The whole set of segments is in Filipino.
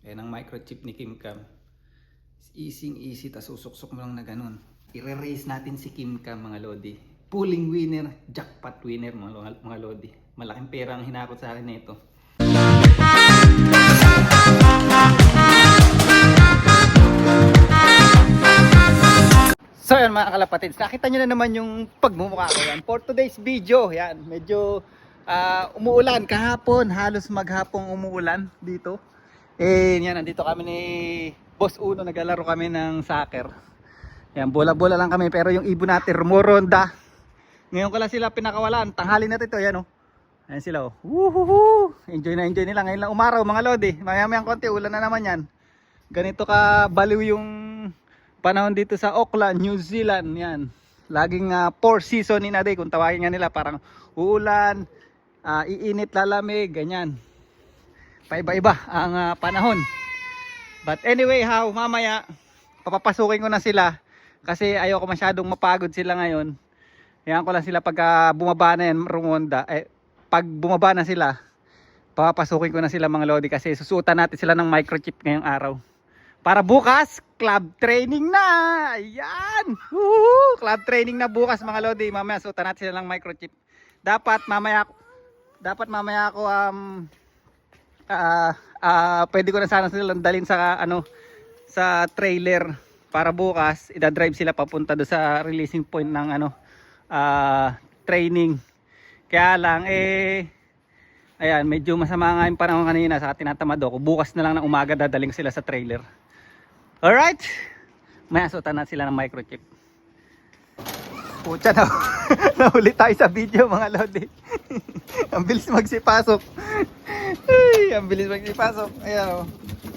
Ayan ang microchip ni Kim Cam. Easy easy, tas susuksok mo lang na ganun. I-raise natin si Kim Cam mga lodi. Pulling winner, jackpot winner mga lodi. Malaking pera ang hinakot sa akin na ito. So yan mga kalapatids, nakita nyo na naman yung pagmumukha ko yan. For today's video, yan, medyo umuulan. Kahapon, halos maghapong umuulan dito. Yan, nandito kami ni Boss Uno, naglalaro kami ng soccer. Yan, bola-bola lang kami, pero yung ibon natin rumoronda. Ngayon ko lang sila pinakawalan, tanghali na ito, yan o. Ayan sila o. Woohoo! Enjoy na enjoy nila. Ngayon lang umaraw mga lodi. Maya-mayang konti, ulan na naman yan. Ganito ka baliw yung panahon dito sa Auckland, New Zealand. Yan. Laging 4 season in a day kung tawagin nga nila. Parang uulan, iinit, lalamig, ganyan. Paiba-iba ang panahon. But anyway, mamaya papapasukin ko na sila kasi ayoko masyadong mapagod sila ngayon. Yan ko lang sila pag bumaba na yan, rumonda. Pag bumaba na sila, papapasukin ko na sila mga lodi kasi susuotan natin sila ng microchip ngayong araw. Para bukas, club training na! Ayan! Woohoo! Club training na bukas mga lodi. Mamaya suotan natin sila ng microchip. Dapat mamaya ako pwede ko na sana sila dalhin sa sa trailer para bukas ida-drive sila papunta do sa releasing point ng training. Kaya lang ayan, medyo masama nga yung panahon kanina sa tinatamad ako. Bukas na lang ng umaga dadaling sila sa trailer. Alright, may asutan na sila ng microchip. Pucha na, nahuli tayo sa video mga lodi. Ang bilis magsipasok. Ay, ang bilis magsipasok. Ayan o.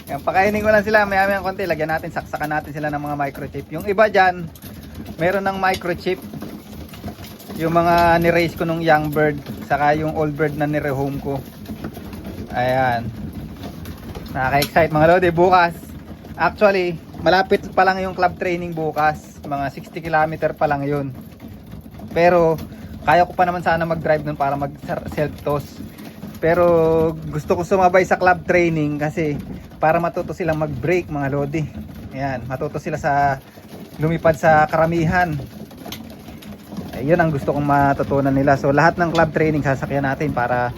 Ayan, pakainin ko lang sila, maya-maya konti. Lagyan natin, saksakan natin sila ng mga microchip. Yung iba dyan, meron ng microchip. Yung mga ni-raise ko nung young bird, saka yung old bird na ni-rehome ko. Ayan. Nakaka-excite mga lodi, bukas. Actually, malapit pa lang yung club training bukas. Mga 60 km pa lang yun. Pero, kaya ko pa naman sana mag-drive nun para mag-self-toss. Pero, gusto ko sumabay sa club training kasi para matuto silang mag-brake mga lodi. Ayan, matuto sila sa lumipad sa karamihan. Ayun ang gusto kong matutunan nila. So, lahat ng club training sasakyan natin para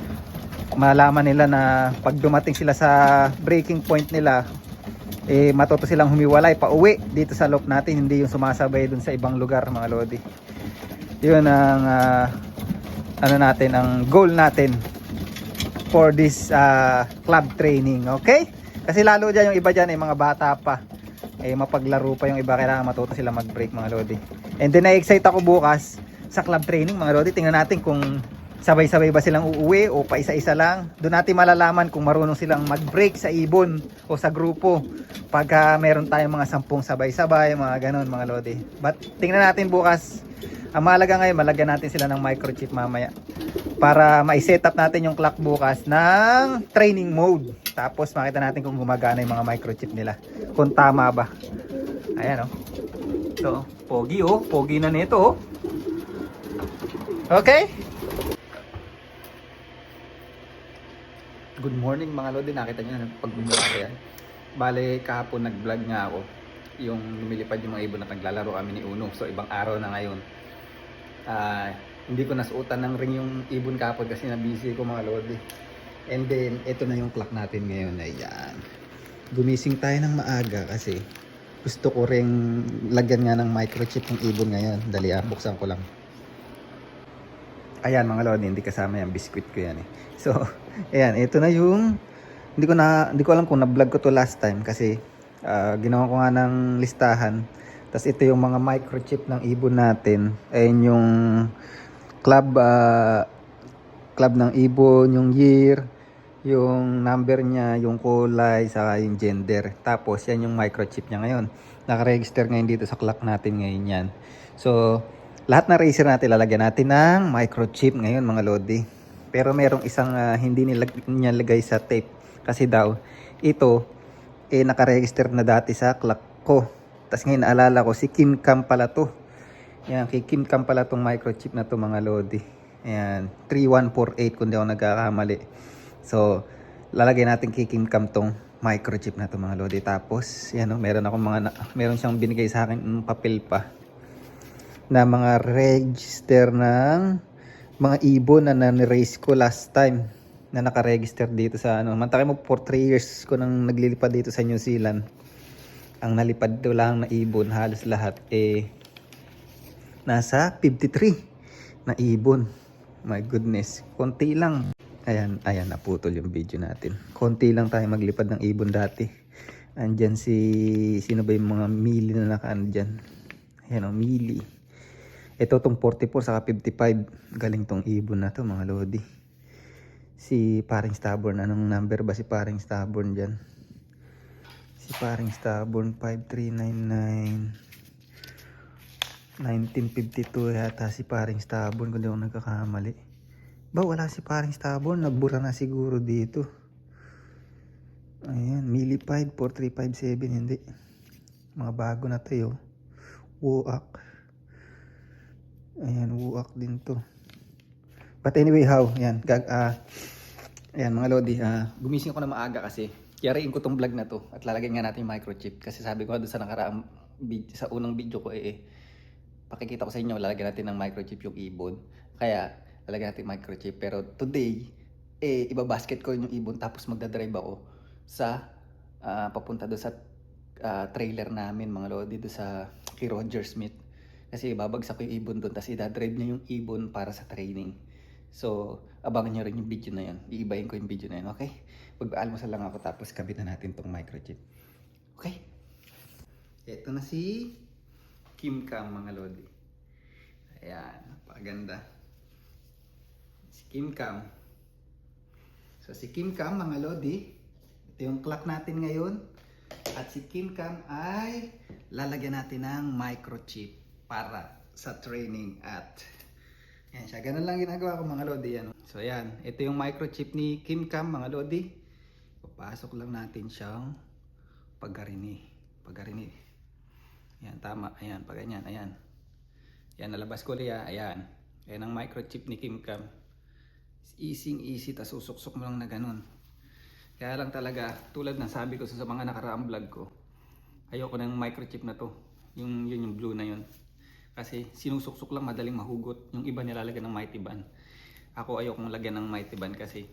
malaman nila na pag dumating sila sa braking point nila, matuto silang humiwalay pa uwi dito sa loop natin, hindi yung sumasabay dun sa ibang lugar mga lodi. Yun ang natin, ang goal natin for this club training, okay? Kasi lalo dyan yung iba dyan mga bata pa, mapaglaro pa yung iba, kailangan matuto sila mag-brake mga lodi. And then na-excite ako bukas sa club training mga lodi. Tingnan natin kung sabay-sabay ba silang uuwi o pa isa-isa lang. Doon natin malalaman kung marunong silang mag-brake sa ibon o sa grupo. Pagka meron tayong mga 10 sabay-sabay, mga ganon mga lodi. But tingnan natin bukas. Ang mahalaga ngayon, malagyan natin sila ng microchip mamaya. Para ma-set up natin yung clock bukas ng training mode. Tapos makita natin kung gumagana yung mga microchip nila. Kung tama ba. Ayan o. So, pogi o. Pogi na nito o. Okay? Good morning mga lodi, nakita nyo na pagmumula ko yan. Bale kahapon nag-vlog nga ako, yung lumilipad yung mga ibon at naglalaro kami ni Uno. So ibang araw na ngayon. Hindi ko nasuotan ng ring yung ibon kahapon kasi na-busy ko mga lodi. And then ito na yung clock natin ngayon. Ayan, gumising tayo ng maaga kasi gusto ko ring lagyan nga ng microchip ng ibon ngayon. Dali buksan ko lang. Ayan mga lodi, hindi kasama yan, biscuit ko yan So, ayan, ito na yung hindi ko alam kung na-vlog ko to last time kasi ginawa ko nga ng listahan. Tapos ito yung mga microchip ng ibon natin. Ayan yung club ng ibon, yung year, yung number niya, yung kulay, saka yung gender. Tapos yan yung microchip niya ngayon. Naka-register ngayon dito sa clock natin ngayon yan. So, lahat na racer natin lalagyan natin ng microchip ngayon mga lodi. Pero merong isang hindi niya lagay sa tape. Kasi daw ito naka-register na dati sa clock ko. Tapos ngayon naalala ko si Kim Cam pala to. Yan, kay Kim Cam pala tong microchip na to mga lodi. Ayan, 3148 kung di ako nagkakamali. So lalagay natin kay Kim Cam tong microchip na to mga lodi. Tapos yan o, meron akong meron siyang binigay sa akin ng papel pa na mga register ng mga ibon na na-raise ko last time na naka-register dito sa ano. Mantakay mo for 3 years ko nang naglilipad dito sa New Zealand. Ang nalipad do lang na ibon halos lahat nasa 53 na ibon. My goodness, konti lang. Ayan, naputol yung video natin. Konti lang tayo maglipad ng ibon dati. Andyan sino ba yung mga mili na nakaan dyan? Ayan o, mili. Ito tong 44 saka 55. Galing tong ibon na to mga lodi. Si Paring Stubborn. Anong number ba si Paring Stubborn dyan? Si Paring Stubborn 5399. 1952 yata si Paring Stubborn kung di ako nagkakamali. Ba wala si Paring Stubborn. Nagbura na siguro dito. Ayan. Mili 5 4357. Hindi. Mga bago na tayo. Wuak. Ayan, wuak din to. But anyway, how? Ayan, ayan mga lodi. Gumising ako na maaga kasi. Yariin ko tong vlog na to. At lalagyan nga natin yung microchip. Kasi sabi ko doon sa nakaraang sa unang video ko pakikita ko sa inyo, lalagyan natin ng microchip yung ibon. Kaya, lalagyan natin microchip. Pero today, ibabasket ko yung ibon. Tapos magdadrive ako sa papunta doon sa trailer namin mga lodi. Doon sa kay Roger Smith. Kasi babagsak ko yung ibon doon, tapos idadrive niya yung ibon para sa training. So, abangan nyo rin yung video na yun. Iibayin ko yung video na yun, okay? Mag-almusal lang ako, tapos kabit na natin tong microchip. Okay? Ito na si Kim Cam mga lodi. Ayan, napakaganda. Si Kim Cam. So, si Kim Cam mga lodi, ito yung clock natin ngayon. At si Kim Cam ay lalagyan natin ng microchip para sa training at yan siya. Ganun lang ginagawa ko mga lodi. Yan. So yan, ito yung microchip ni Kim Cam mga lodi. Papasok lang natin siyang paggarini. Yan, tama. Ayan, pag ganyan. Ayan. Yan, nalabas ko liya. Ayan. Ayan ang microchip ni Kim Cam. Easy, tas susuksok mo lang na ganun. Kaya lang talaga, tulad ng sabi ko sa mga nakaraang vlog ko, ayoko ng microchip na to. Yun yung blue na yun. Kasi sinusuksok lang, madaling mahugot. Yung iba nilalagyan ng mighty band. Ako ayokong lagyan ng mighty band kasi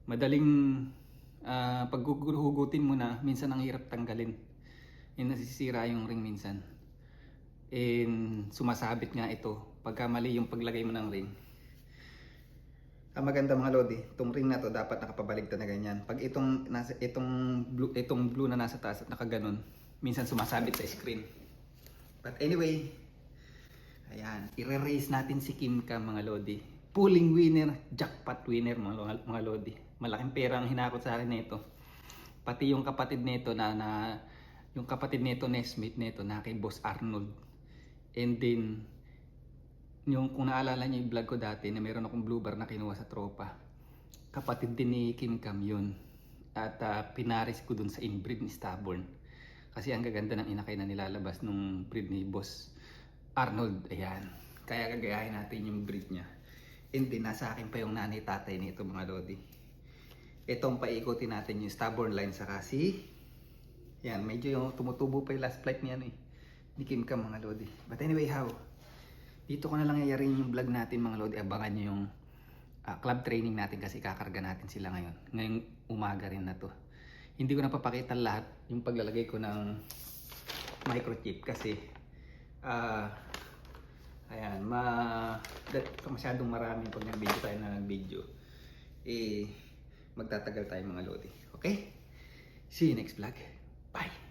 madaling paghugutin mo na, minsan ang hirap tanggalin. Nasisira yung ring minsan. And sumasabit nga ito pagka mali yung paglagay mo ng ring. Ang maganda mga lodi, itong ring na to dapat nakapabaligtad na ganyan. Pag itong blue na nasa taas at nakaganon, minsan sumasabit sa screen. But anyway, ayan, i-raise natin si Kim Cam mga lodi. Pulling winner, jackpot winner mga lodi. Malaking pera ang hinakot sa akin nito. Pati yung kapatid nito yung kapatid nito Nesmith nito na kay Boss Arnold. And then kung naalala niyo yung vlog ko dati na meron akong blue bar na kinuha sa tropa. Kapatid din ni Kim Cam yun. At pinaris ko dun sa inbreed ni Stubborn. Kasi ang gaganda ng inakay na nilalabas nung breed ni Boss Arnold. Ayan. Kaya gagayahin natin yung breed niya. And then nasa akin pa yung nanay tatay nito mga lodi. Itong paikutin natin yung Stubborn line sa kasi. Yan. Medyo yung tumutubo pa yung last flight niya ni Kim Cam mga lodi. But anyway how? Dito ko na lang yayarin yung vlog natin mga lodi. Abangan nyo yung club training natin kasi kakarga natin sila ngayon. Ngayong umaga rin na to. Hindi ko napapakita lahat yung paglalagay ko ng microchip kasi ayan, masyadong marami pag nag-video tayo na nag-video. Magtatagal tayo mga lodi. Okay? See you next vlog. Bye!